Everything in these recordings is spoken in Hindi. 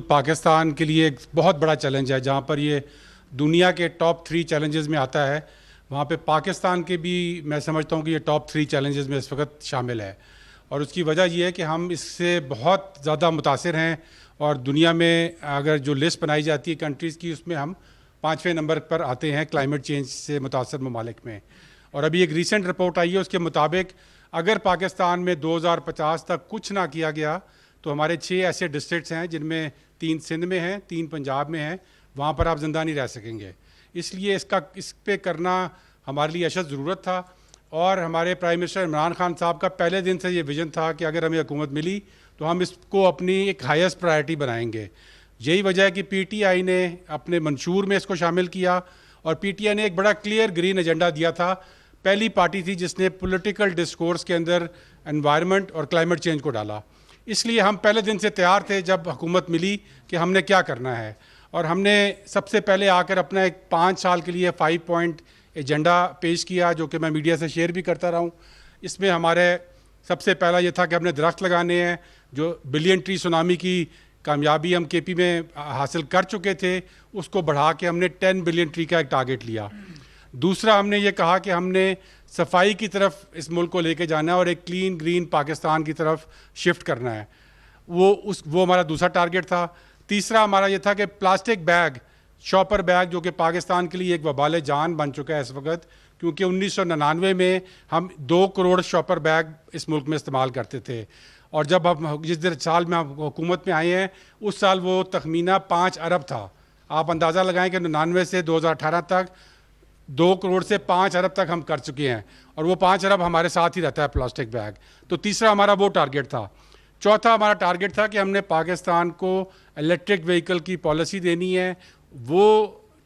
पाकिस्तान के लिए एक बहुत बड़ा चैलेंज है। जहाँ पर ये दुनिया के टॉप 3 चैलेंजेस में आता है, वहाँ पे पाकिस्तान के भी मैं समझता हूँ कि ये टॉप 3 चैलेंजेस में इस वक्त शामिल है। और उसकी वजह ये है कि हम इससे बहुत ज़्यादा मुतासिर हैं और दुनिया में अगर जो लिस्ट बनाई जाती है कंट्रीज़ की, उसमें हम 5वें नंबर पर आते हैं क्लाइमेट चेंज से मुतासर ममालिक में। और अभी एक रीसेंट रिपोर्ट आई है, उसके मुताबिक अगर पाकिस्तान में 2050 तक कुछ ना किया गया तो हमारे 6 ऐसे डिस्ट्रिक्ट्स हैं जिनमें 3 सिंध में हैं, 3 पंजाब में हैं, वहाँ पर आप ज़िंदा नहीं रह सकेंगे। इसलिए इस पे करना हमारे लिए अशद ज़रूरत था। और हमारे प्राइम मिनिस्टर इमरान खान साहब का पहले दिन से ये विज़न था कि अगर हमें हुकूमत मिली तो हम इसको अपनी एक हाईएस्ट प्रायोरिटी बनाएंगे। यही वजह है कि पीटीआई ने अपने मंशूर में इसको शामिल किया और पीटीआई ने एक बड़ा क्लियर ग्रीन एजेंडा दिया था। पहली पार्टी थी जिसने पॉलिटिकल डिस्कोर्स के अंदर एनवायरनमेंट और क्लाइमेट चेंज को डाला। इसलिए हम पहले दिन से तैयार थे जब हुकूमत मिली कि हमने क्या करना है। और हमने सबसे पहले आकर अपना एक 5 साल के लिए 5 पॉइंट एजेंडा पेश किया, जो कि मैं मीडिया से शेयर भी करता रहा हूँ। इसमें हमारे सबसे पहला ये था कि हमने दरख्त लगाने हैं। जो बिलियन ट्री सुनामी की कामयाबी हम केपी में हासिल कर चुके थे, उसको बढ़ा के हमने 10 बिलियन ट्री का एक टारगेट लिया। दूसरा, हमने ये कहा कि हमने सफाई की तरफ इस मुल्क को लेके जाना है और एक क्लीन ग्रीन पाकिस्तान की तरफ शिफ्ट करना है। वो हमारा दूसरा टारगेट था। तीसरा हमारा ये था कि प्लास्टिक बैग, शॉपर बैग, जो कि पाकिस्तान के लिए एक वबाल जान बन चुका है इस वक्त, क्योंकि 1999 में हम 2 करोड़ शॉपर बैग इस मुल्क में इस्तेमाल करते थे। और जब हम जिस साल में हम हुकूमत में आए हैं, उस साल वो तखमीना 5 अरब था। आप अंदाज़ा लगाएं कि 99 से 2018 तक 2 करोड़ से 5 अरब तक हम कर चुके हैं, और वो 5 अरब हमारे साथ ही रहता है प्लास्टिक बैग। तो तीसरा हमारा वो टारगेट था। चौथा हमारा टारगेट था कि हमने पाकिस्तान को इलेक्ट्रिक व्हीकल की पॉलिसी देनी है। वो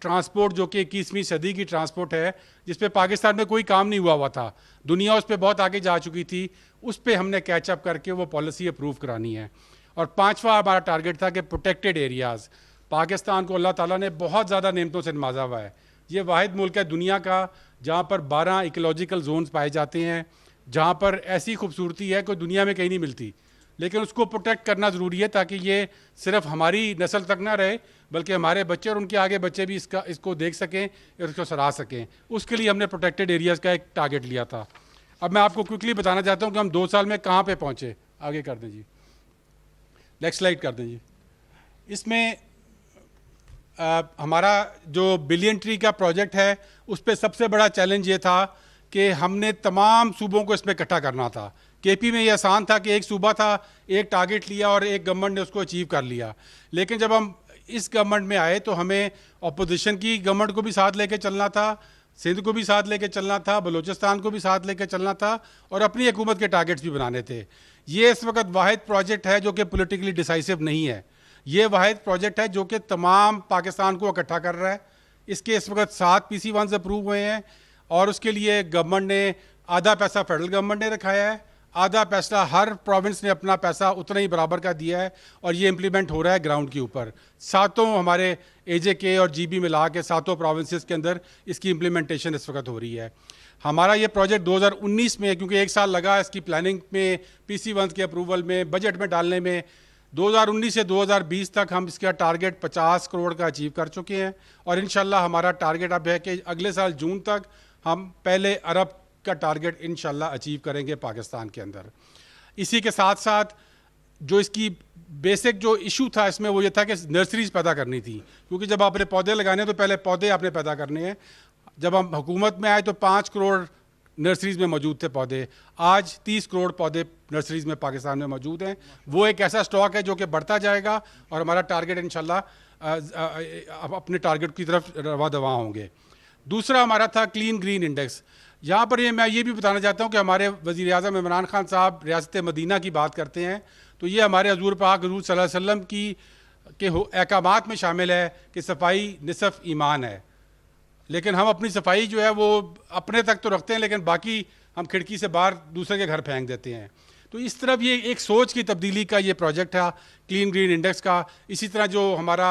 ट्रांसपोर्ट जो कि 21वीं सदी की ट्रांसपोर्ट है, जिस पे पाकिस्तान में कोई काम नहीं हुआ था, दुनिया उस पर बहुत आगे जा चुकी थी, उस पर हमने कैचअप करके वो पॉलिसी अप्रूव करानी है। और पाँचवा हमारा टारगेट था कि प्रोटेक्टेड एरियाज़, पाकिस्तान को अल्लाह ताला ने बहुत ज़्यादा नेमतों से नवाजा हुआ है। ये वाहिद मुल्क है दुनिया का जहाँ पर 12 इकोलॉजिकल जोन्स पाए जाते हैं, जहाँ पर ऐसी खूबसूरती है कोई दुनिया में कहीं नहीं मिलती। लेकिन उसको प्रोटेक्ट करना ज़रूरी है ताकि ये सिर्फ हमारी नस्ल तक ना रहे, बल्कि हमारे बच्चे और उनके आगे बच्चे भी इसको देख सकें और इसको सराह सकें। उसके लिए हमने प्रोटेक्टेड एरियाज़ का एक टारगेट लिया था। अब मैं आपको क्विकली बताना चाहता हूँ कि हम 2 साल में कहाँ पे पहुँचे। आगे कर दें जी, नेक्स्ट स्लाइड कर दें जी। इसमें हमारा जो बिलियन ट्री का प्रोजेक्ट है, उस पर सबसे बड़ा चैलेंज ये था कि हमने तमाम सूबों को इसमें इकट्ठा करना था। केपी में ये आसान था कि एक सूबा था, एक टारगेट लिया और एक गवर्नमेंट ने उसको अचीव कर लिया। लेकिन जब हम इस गवर्नमेंट में आए तो हमें अपोजिशन की गवर्नमेंट को भी साथ लेके चलना था, सिंध को भी साथ लेके चलना था, बलूचिस्तान को भी साथ लेके चलना था, और अपनी हुकूमत के टारगेट्स भी बनाने थे। ये इस वक्त वाहिद प्रोजेक्ट है जो कि पोलिटिकली डिसाइसिव नहीं है। ये वाहिद प्रोजेक्ट है जो कि तमाम पाकिस्तान को इकट्ठा कर रहा है। इसके इस वक्त 7 PC1 अप्रूव हुए हैं, और उसके लिए गवर्नमेंट ने आधा पैसा फेडरल गवर्नमेंट ने रखाया है, आधा पैसा हर प्रोविंस ने अपना पैसा उतना ही बराबर का दिया है, और ये इम्प्लीमेंट हो रहा है ग्राउंड के ऊपर। सातों हमारे AJK और GB मिला के 7 प्रोविंसेस के अंदर इसकी इम्प्लीमेंटेशन इस वक्त हो रही है। हमारा ये प्रोजेक्ट 2019 में, क्योंकि 1 साल लगा इसकी प्लानिंग में, PC1 के अप्रूवल में, बजट में डालने में, 2019 से 2020 तक हम इसका टारगेट 50 करोड़ का अचीव कर चुके हैं। और इंशाल्लाह हमारा टारगेट अब है कि अगले साल जून तक हम पहले अरब का टारगेट इंशाल्लाह अचीव करेंगे पाकिस्तान के अंदर। इसी के साथ साथ जो इसकी बेसिक जो इशू था इसमें, वो ये था कि नर्सरीज पैदा करनी थी, क्योंकि जब आपने पौधे लगाने हैं तो पहले पौधे आपने पैदा करने हैं। जब हम हुकूमत में आए तो 5 करोड़ नर्सरीज़ में मौजूद थे पौधे। आज 30 करोड़ पौधे नर्सरीज़ में पाकिस्तान में मौजूद हैं। वो एक ऐसा स्टॉक है जो कि बढ़ता जाएगा, और हमारा टारगेट इंशाल्लाह अपने टारगेट की तरफ रवा दवा होंगे। दूसरा हमारा था क्लीन ग्रीन इंडेक्स। यहाँ पर मैं ये भी बताना चाहता हूँ कि हमारे वज़ीर आज़म इमरान खान साहब रियासत मदीना की बात करते हैं, तो ये हमारे हजूर पाक हजूर सल्लल्लाहु अलैहि वसल्लम के अहकामात में शामिल है कि सफाई निसफ ईमान है। लेकिन हम अपनी सफाई जो है वो अपने तक तो रखते हैं, लेकिन बाकी हम खिड़की से बाहर दूसरे के घर फेंक देते हैं। तो इस तरफ ये एक सोच की तब्दीली का ये प्रोजेक्ट है क्लीन ग्रीन इंडेक्स का। इसी तरह जो हमारा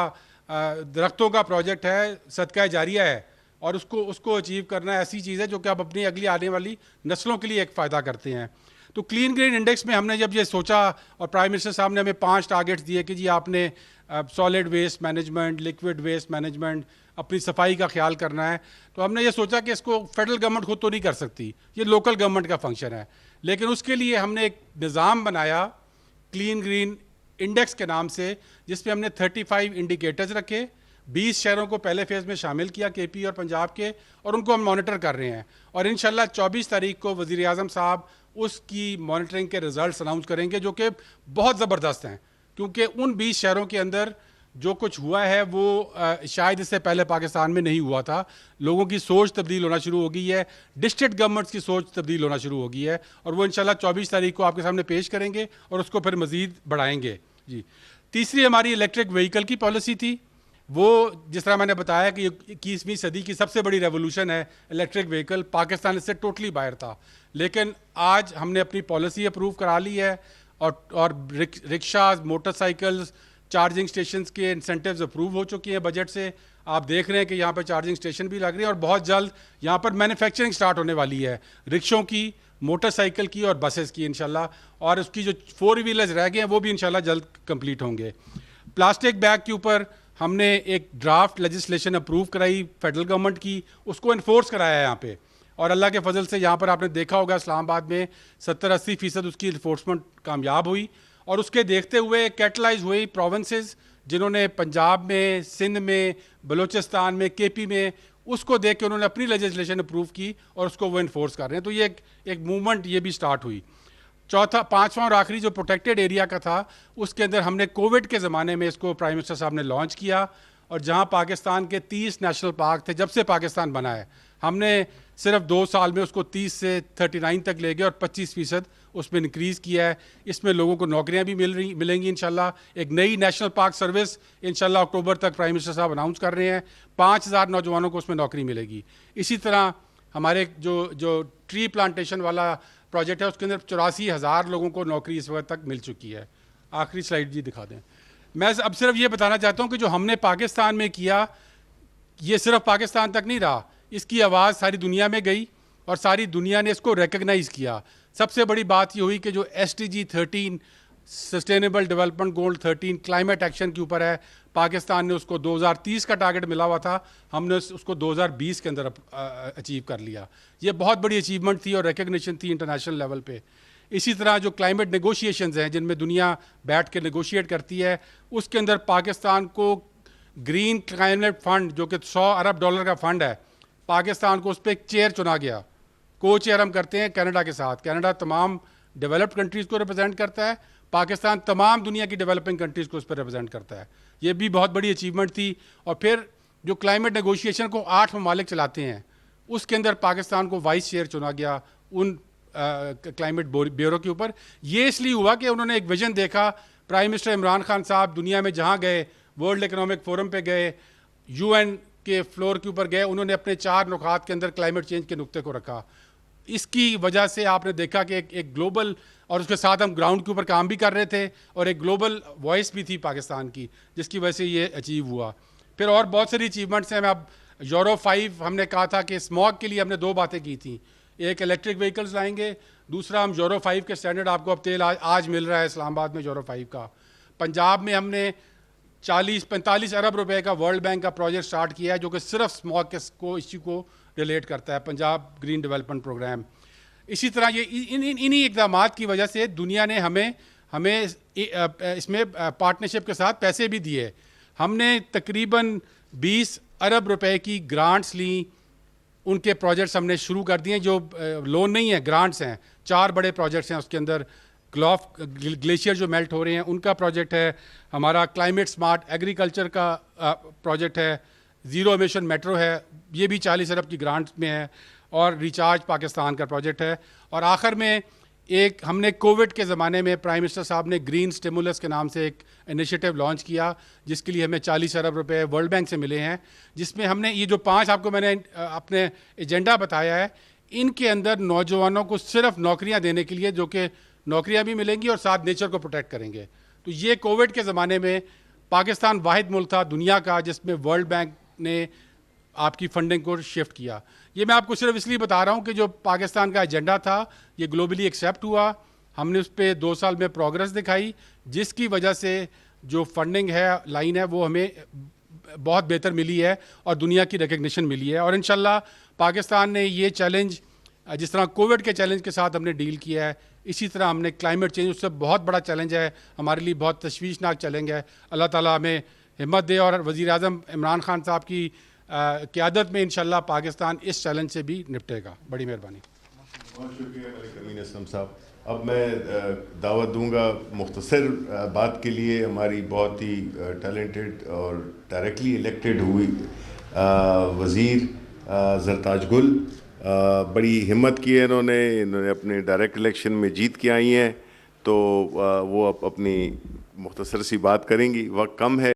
दरख्तों का प्रोजेक्ट है, सदका जारिया है, और उसको अचीव करना ऐसी चीज़ है जो कि आप अपनी अगली आने वाली नस्लों के लिए एक फ़ायदा करते हैं। तो क्लीन ग्रीन इंडेक्स में हमने जब ये सोचा और प्राइम मिनिस्टर साहब ने हमें 5 टारगेट्स दिए कि जी आपने solid waste management, liquid waste management, अपनी सफाई का ख्याल करना है। तो हमने ये सोचा कि इसको फेडरल गवर्नमेंट खुद तो नहीं कर सकती, ये लोकल गवर्नमेंट का फंक्शन है, लेकिन उसके लिए हमने एक निज़ाम बनाया क्लीन ग्रीन इंडेक्स के नाम से, जिसमें हमने 35 इंडिकेटर्स रखे। 20 शहरों को पहले फेज़ में शामिल किया, केपी और पंजाब के, और उनको हम मॉनिटर कर रहे हैं। और इंशाल्लाह 24 तारीख को वज़ीर आज़म साहब उसकी मॉनिटरिंग के रिजल्ट्स अनाउंस करेंगे, जो कि बहुत ज़बरदस्त हैं, क्योंकि उन 20 शहरों के अंदर जो कुछ हुआ है वो शायद इससे पहले पाकिस्तान में नहीं हुआ था। लोगों की सोच तब्दील होना शुरू हो गई है, डिस्ट्रिक्ट गवर्नमेंट्स की सोच तब्दील होना शुरू हो गई है, और वो इंशाल्लाह 24 तारीख को आपके सामने पेश करेंगे और उसको फिर मज़ीद बढ़ाएंगे। जी, तीसरी हमारी इलेक्ट्रिक व्हीकल की पॉलिसी थी। वो जिस तरह मैंने बताया कि 21वीं सदी की सबसे बड़ी रेवोल्यूशन है इलेक्ट्रिक व्हीकल, पाकिस्तान इससे टोटली बाहर था, लेकिन आज हमने अपनी पॉलिसी अप्रूव करा ली है, और रिक्शाज, मोटरसाइकिल्स, चार्जिंग स्टेशंस के इंसेंटिव्स अप्रूव हो चुकी हैं बजट से। आप देख रहे हैं कि यहाँ पर चार्जिंग स्टेशन भी लग रही है, और बहुत जल्द यहाँ पर मैन्युफैक्चरिंग स्टार्ट होने वाली है रिक्शों की, मोटरसाइकिल की और बसेस की इंशाल्लाह, और उसकी जो 4 व्हीलर्स रह गए हैं वो भी इंशाल्लाह जल्द कंप्लीट होंगे। प्लास्टिक बैग के ऊपर हमने एक ड्राफ्ट लेजिस्लेशन अप्रूव कराई फेडरल गवर्नमेंट की, उसको इन्फोर्स कराया है यहाँ पे, और अल्लाह के फजल से यहाँ पर आपने देखा होगा इस्लामाबाद में 70-80% उसकी इन्फोर्समेंट कामयाब हुई। और उसके देखते हुए कैटलाइज हुई प्रोविंसेस जिन्होंने पंजाब में, सिंध में, बलूचिस्तान में, केपी में, उसको देख के उन्होंने अपनी लेजिस्लेशन अप्रूव की और उसको वो इन्फोर्स कर रहे हैं। तो ये एक मूवमेंट ये भी स्टार्ट हुई। चौथा, पांचवा और आखिरी जो प्रोटेक्टेड एरिया का था, उसके अंदर हमने कोविड के ज़माने में इसको प्राइम मिनिस्टर साहब ने लॉन्च किया, और जहां पाकिस्तान के 30 नेशनल पार्क थे जब से पाकिस्तान बना है, हमने सिर्फ 2 साल में उसको 30 से 39 तक ले गए और 25% उसमें इंक्रीज़ किया है। इसमें लोगों को नौकरियां भी मिलेंगी इंशाल्लाह। एक नई नेशनल पार्क सर्विस इंशाल्लाह अक्टूबर तक प्राइम मिनिस्टर साहब अनाउंस कर रहे हैं, 5000 नौजवानों को उसमें नौकरी मिलेगी। इसी तरह हमारे जो ट्री प्लांटेशन वाला प्रोजेक्ट है, उसके अंदर 84,000 लोगों को नौकरी इस वक्त तक मिल चुकी है। आखिरी स्लाइड जी दिखा दें। मैं अब सिर्फ ये बताना चाहता हूँ कि जो हमने पाकिस्तान में किया, ये सिर्फ पाकिस्तान तक नहीं रहा, इसकी आवाज़ सारी दुनिया में गई और सारी दुनिया ने इसको रिकग्नाइज़ किया। सबसे बड़ी बात ये हुई कि जो SDG 13 sustainable development goal 13 climate action के ऊपर है, पाकिस्तान ने उसको 2030 का टारगेट मिला हुआ था, हमने उसको 2020 के अंदर अचीव कर लिया। ये बहुत बड़ी अचीवमेंट थी और रिकग्निशन थी इंटरनेशनल लेवल पे। इसी तरह जो क्लाइमेट नेगोशिएशंस हैं जिनमें दुनिया बैठ के नेगोशिएट करती है, उसके अंदर पाकिस्तान को ग्रीन क्लाइमेट फंड, जो कि $100 अरब का फंड है, पाकिस्तान को उस पर एक चेयर चुना गया। को चेयर हम करते हैं कनाडा के साथ। कनाडा तमाम डेवलप्ड कंट्रीज़ को रिप्रेजेंट करता है, पाकिस्तान तमाम दुनिया की डेवलपिंग कंट्रीज़ को उस पर रिप्रेजेंट करता है। ये भी बहुत बड़ी अचीवमेंट थी। और फिर जो क्लाइमेट नेगोशिएशन को 8 ममालिक चलाते हैं, उसके अंदर पाकिस्तान को वाइस चेयर चुना गया उन क्लाइमेट ब्यूरो के ऊपर। ये इसलिए हुआ कि उन्होंने एक विजन देखा। प्राइम मिनिस्टर इमरान खान साहब दुनिया में जहाँ गए, वर्ल्ड इकोनॉमिक फोरम पे गए, UN के फ्लोर के ऊपर गए, उन्होंने अपने 4 नुकात के अंदर क्लाइमेट चेंज के नुक्ते को रखा। इसकी वजह से आपने देखा कि एक ग्लोबल, और उसके साथ हम ग्राउंड के ऊपर काम भी कर रहे थे, और एक ग्लोबल वॉइस भी थी पाकिस्तान की, जिसकी वजह से ये अचीव हुआ। फिर और बहुत सारी अचीवमेंट्स हैं। मैं अब यूरो 5 हमने कहा था कि स्मॉग के लिए हमने 2 बातें की थी, एक इलेक्ट्रिक व्हीकल्स लाएंगे, दूसरा हम यूरो 5 के स्टैंडर्ड, आपको अब तेल आज मिल रहा है इस्लामाबाद में यूरो 5 का। पंजाब में हमने 40-45 अरब रुपए का वर्ल्ड बैंक का प्रोजेक्ट स्टार्ट किया है, जो कि सिर्फ स्मॉग के इश्यू को रिलेट करता है, पंजाब ग्रीन डेवलपमेंट प्रोग्राम। इसी तरह ये इन्हीं इकदाम की वजह से दुनिया ने हमें इसमें पार्टनरशिप के साथ पैसे भी दिए। हमने तकरीबन 20 अरब रुपए की ग्रांट्स ली, उनके प्रोजेक्ट्स हमने शुरू कर दिए, जो लोन नहीं है, ग्रांट्स हैं। 4 बड़े प्रोजेक्ट्स हैं उसके अंदर। ग्लेशियर जो मेल्ट हो रहे हैं उनका प्रोजेक्ट है, हमारा क्लाइमेट स्मार्ट एग्रीकल्चर का प्रोजेक्ट है, ज़ीरो एमिशन मेट्रो है, ये भी 40 अरब की ग्रांट में है, और रिचार्ज पाकिस्तान का प्रोजेक्ट है। और आखिर में एक हमने कोविड के ज़माने में प्राइम मिनिस्टर साहब ने ग्रीन स्टिमुलस के नाम से एक इनिशिएटिव लॉन्च किया, जिसके लिए हमें 40 अरब रुपए वर्ल्ड बैंक से मिले हैं, जिसमें हमने ये जो 5 आपको मैंने अपने एजेंडा बताया है, इनके अंदर नौजवानों को सिर्फ नौकरियां देने के लिए, जो कि नौकरियां भी मिलेंगी और साथ नेचर को प्रोटेक्ट करेंगे। तो ये कोविड के ज़माने में पाकिस्तान वाहिद मुल्क था दुनिया का जिसमें वर्ल्ड बैंक ने आपकी फंडिंग को शिफ्ट किया। ये मैं आपको सिर्फ इसलिए बता रहा हूँ कि जो पाकिस्तान का एजेंडा था ये ग्लोबली एक्सेप्ट हुआ, हमने उस पर 2 साल में प्रोग्रेस दिखाई, जिसकी वजह से जो फंडिंग है लाइन है वो हमें बहुत बेहतर मिली है और दुनिया की रिकग्निशन मिली है। और इंशाल्लाह पाकिस्तान ने ये चैलेंज, जिस तरह कोविड के चैलेंज के साथ हमने डील किया है, इसी तरह हमने क्लाइमेट चेंज, उससे बहुत बड़ा चैलेंज है हमारे लिए, बहुत तशवीशनाक चैलेंज है। अल्लाह ताला हमें हिम्मत दे और वज़ीर आज़म इमरान खान साहब की क़यादत में इंशाल्लाह पाकिस्तान इस चैलेंज से भी निपटेगा। बड़ी मेहरबानी। बहुत शुक्रिया मलिक अमीन असलम साहब। अब मैं दावत दूंगा मुख्तसर बात के लिए हमारी बहुत ही टैलेंटेड और डायरेक्टली इलेक्टेड हुई वज़ीर ज़रताज गुल। बड़ी हिम्मत की है इन्होंने अपने डायरेक्ट इलेक्शन में जीत के आई हैं, तो वो अब अपनी मुख्तसर सी बात करेंगी। वक्त कम है।